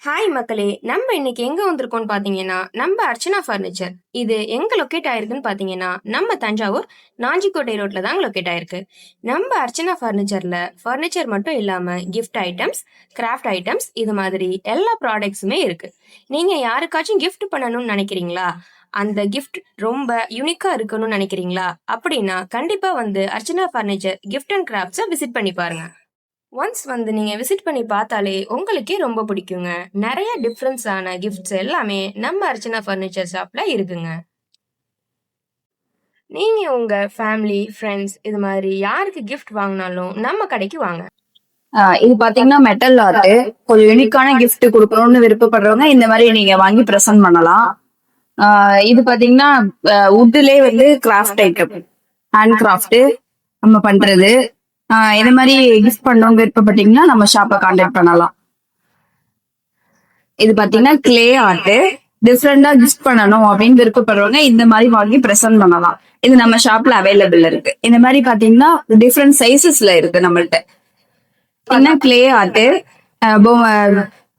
Hi மக்களே, நம்ம இன்னைக்கு எங்க வந்திருக்கோம்னு பாத்தீங்கன்னா நம்ம அர்ச்சனா ஃபர்னிச்சர். இது எங்க லொக்கேட் ஆயிருக்குன்னு பாத்தீங்கன்னா நம்ம தஞ்சாவூர் நாஞ்சிக்கோட்டை ரோட்ல தாங்க லொக்கேட் ஆயிருக்கு. நம்ம அர்ச்சனா ஃபர்னிச்சர்ல ஃபர்னிச்சர் மட்டும் இல்லாம கிஃப்ட் ஐட்டம்ஸ், கிராஃப்ட் ஐட்டம்ஸ் இது மாதிரி எல்லா ப்ராடக்ட்ஸுமே இருக்கு. நீங்க யாருக்காச்சும் கிஃப்ட் பண்ணணும்னு நினைக்கிறீங்களா? அந்த கிஃப்ட் ரொம்ப யூனிக்கா இருக்கணும்னு நினைக்கிறீங்களா? அப்படின்னா கண்டிப்பா வந்து அர்ச்சனா ஃபர்னிச்சர் கிஃப்ட் அண்ட் கிராஃப்ட்ஸை விசிட் பண்ணி பாருங்க. ஒன்ஸ் வந்து நீங்க விசிட் பண்ணி பார்த்தாலே உங்களுக்கே ரொம்ப பிடிக்குங்க. நிறைய டிஃப்ரென்ஸான கிஃப்ட்ஸ் எல்லாமே நம்ம அர்ச்சனா ஃபர்னிச்சர் ஷாப்ல இருக்குங்க. நீங்க உங்க ஃபேமிலி, ஃப்ரெண்ட்ஸ் இது மாதிரி யாருக்கு கிஃப்ட் வாங்கினாலும் நம்ம கடைக்கு வாங்க. இது பாத்தீங்கன்னா மெட்டல் ஆர்ட். கொஞ்சம் யூனிக்கான கிஃப்ட் கொடுக்கணும்னு விருப்பப்படுறவங்க இந்த மாதிரி நீங்க வாங்கி ப்ரெசென்ட் பண்ணலாம். இது பாத்தீங்கன்னா வுட்லயே வந்து கிராஃப்ட் ஐட்டம், ஹேண்ட் கிராஃப்ட் நம்ம பண்றது. இந்த மாதிரி கிஃப்ட் பண்ணவங்க விருப்பப்பட்டீங்கன்னா நம்ம ஷாப்பை கான்டாக்ட் பண்ணலாம். இது பாத்தீங்கன்னா கிளே ஆர்ட். டிஃப்ரெண்டா கிஃப்ட் பண்ணணும் அப்படின்னு விருப்பப்படுறவங்க இந்த மாதிரி வாங்கி ப்ரெசென்ட் பண்ணலாம். இது நம்ம ஷாப்ல அவைலபிள் இருக்கு. இந்த மாதிரி பாத்தீங்கன்னா டிஃப்ரெண்ட் சைசஸ்ல இருக்கு நம்மள்ட்ட. கிளே ஆர்ட்,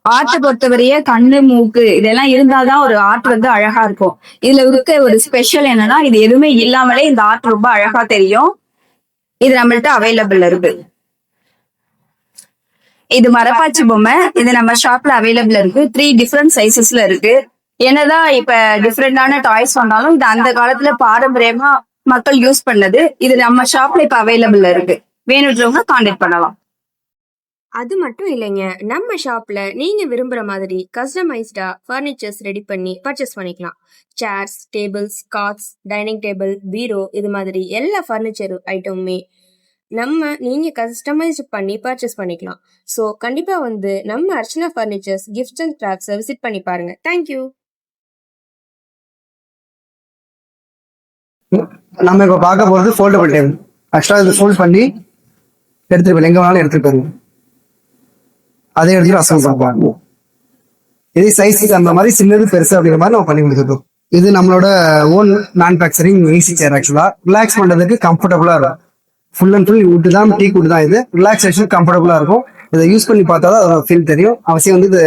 ஆர்ட்டை பொறுத்தவரைய கண்ணு, மூக்கு இதெல்லாம் இருந்தாதான் ஒரு ஆர்ட் வந்து அழகா இருக்கும். இதுல இருக்க ஒரு ஸ்பெஷல் என்னன்னா இது எதுவுமே இல்லாமலே இந்த ஆர்ட் ரொம்ப அழகா தெரியும். இது நம்மள்ட்ட அவைலபிள் இருக்கு. இது மரப்பாச்சி பொம்மை. இது நம்ம ஷாப்ல அவைலபிள் இருக்கு. 3 டிஃப்ரெண்ட் சைசஸ்ல இருக்கு. என்னதான் இப்ப டிஃப்ரெண்டான டாய்ஸ் வந்தாலும் இது அந்த காலத்துல பாரம்பரியமா மக்கள் யூஸ் பண்ணது. இது நம்ம ஷாப்ல இப்ப அவைலபிள் இருக்கு. வேணுன்றவங்க கான்டாக்ட் பண்ணலாம். அது மட்டும் இல்லைங்க, நம்ம ஷாப்ல நீங்க விரும்புற மாதிரி கஸ்டமைஸ்டா ஃபர்னிச்சர்ஸ் ரெடி பண்ணி பர்ச்சேஸ் பண்ணிக்கலாம். Chairs, tables, cots, dining table, பீரோ இது மாதிரி எல்லா ஃபர்னிச்சர் ஐட்டமுமே நீங்க கஸ்டமைஸ் பண்ணி பர்ச்சேஸ் பண்ணிக்கலாம். ஸோ கண்டிப்பா வந்து நம்ம அர்ச்சனா ஃபர்னிச்சர்ஸ் கிஃப்ட்ஸ் அண்ட் கிராஃப்ட்ஸை விசிட் பண்ணி பாருங்க. தேங்க்யூ. நம்ம இப்ப பார்க்க போறது ஃபோல்டபிள் டேபிள். ஆக்சுவலா இது ஃபோல்ட் பண்ணி எடுத்துட்டு போய் எங்க வேணாலும் எடுத்துட்டு போயிருங்க. அதே இடத்துல அசைன் பார்ப்பாங்க. இது சைஸுக்கு அந்த மாதிரி சின்னது பெருசு அப்படிங்கிற மாதிரி நம்ம பண்ணி கொடுத்துருக்கோம். இது நம்மளோட ஓன் மேனுஃபேக்சரிங் ஈஸி சேர். ஆக்சுவலா ரிலாக்ஸ் பண்றதுக்கு கம்ஃபர்டபுளா இருக்கும். ஃபுல் அண்ட் ஃபுல் வுட் தான், டீ குட் தான். இது ரிலாக்ஸேஷன் கம்ஃபர்டபுளா இருக்கும். இதை யூஸ் பண்ணி பார்த்தா தான் அதோட ஃபீல் தெரியும். அவசியம் வந்து இது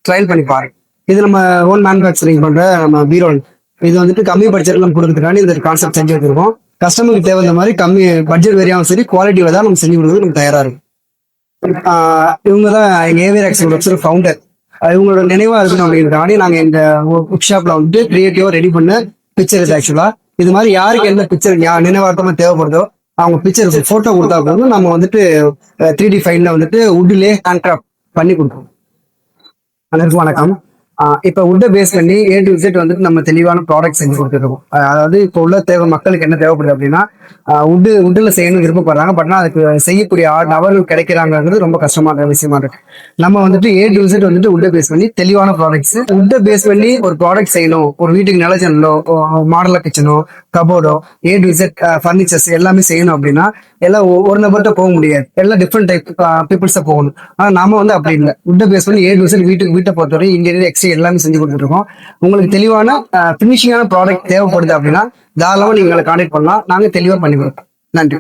ட்ரையல் பண்ணி பாருங்க. இது நம்ம ஓன் மேனுஃபேக்சரிங் பண்ற நம்ம பீரோல். இது வந்துட்டு கம்மி பட்ஜெட்ல நம்ம கொடுக்கறதுக்காண்டி இந்த கான்செப்ட் செஞ்சு வச்சிருக்கோம். கஸ்டமருக்கு தேவை மாதிரி கம்மி பட்ஜெட் வேறியாவும் சரி, குவாலிட்டியில தான் நம்ம செஞ்சு கொடுக்குறது நம்ம தயாரா இருக்கும். இவங்கதான் எங்க ஏவியர் ஃபவுண்டர். இவங்களோட நினைவா இருக்கணும் அப்படிங்கிறதுக்காண்டி நாங்க எங்க ஒர்க் ஷாப்ல வந்துட்டு கிரியேட்டிவா ரெடி பண்ண பிக்சர் இது. ஆக்சுவலா இது மாதிரி யாருக்கு என்ன பிக்சர் நினைவார்த்தமா தேவைப்படுதோ அவங்க பிக்சர் போட்டோ கொடுத்தா போதும் நம்ம வந்துட்டு 3D ஃபைல்ல வந்துட்டு வுட்லயே ஹேண்ட் கிராஃப்ட் பண்ணி கொடுப்போம். அனைவருக்கும் வணக்கம். இப்ப வுட்டை பேஸ் பண்ணி A to Z வந்துட்டு நம்ம தெளிவான ப்ராடக்ட் செஞ்சு கொடுத்துருக்கோம். அதாவது இப்போ உள்ள தேவை மக்களுக்கு என்ன தேவைப்படுது அப்படின்னா வுட்ல செய்யணும் விருப்பப்படுறாங்க. பட் அதுக்கு செய்யக்கூடிய நபர்கள் கிடைக்கிறாங்கிறது ரொம்ப கஷ்டமான விஷயமா இருக்கு. நம்ம வந்துட்டு A to Z வந்துட்டு வுட்டை பேஸ் பண்ணி தெளிவான ப்ராடக்ட்ஸ். வுட்டை பேஸ் பண்ணி ஒரு ப்ராடக்ட் செய்யணும், ஒரு வீட்டுக்கு நில ஜன்னலோ, மாடலர் கிச்சனோ, கபோர்டோ, A to Z ஃபர்னிச்சர்ஸ் எல்லாமே செய்யணும் அப்படின்னா எல்லாம் ஒரு நபர்கிட்ட போக முடியாது. எல்லாம் டிஃப்ரெண்ட் டைப் பீப்புள்ஸா போகணும். ஆனா நாம வந்து அப்படி இல்லை. வுட்டை பேஸ் பண்ணி A to Z வீட்டை பொறுத்தவரை இன்டீரியர் எக்ஸ்டீரியர் எல்லாமே செஞ்சு கொடுத்துட்டு இருக்கோம். உங்களுக்கு தெளிவான பினிஷிங்கான ப்ராடக்ட் தேவைப்படுது அப்படின்னா தாராளமா நீங்க கான்டாக்ட் பண்ணலாம். நாங்க தெளிவா பண்ணி கொடுப்போம். நன்றி.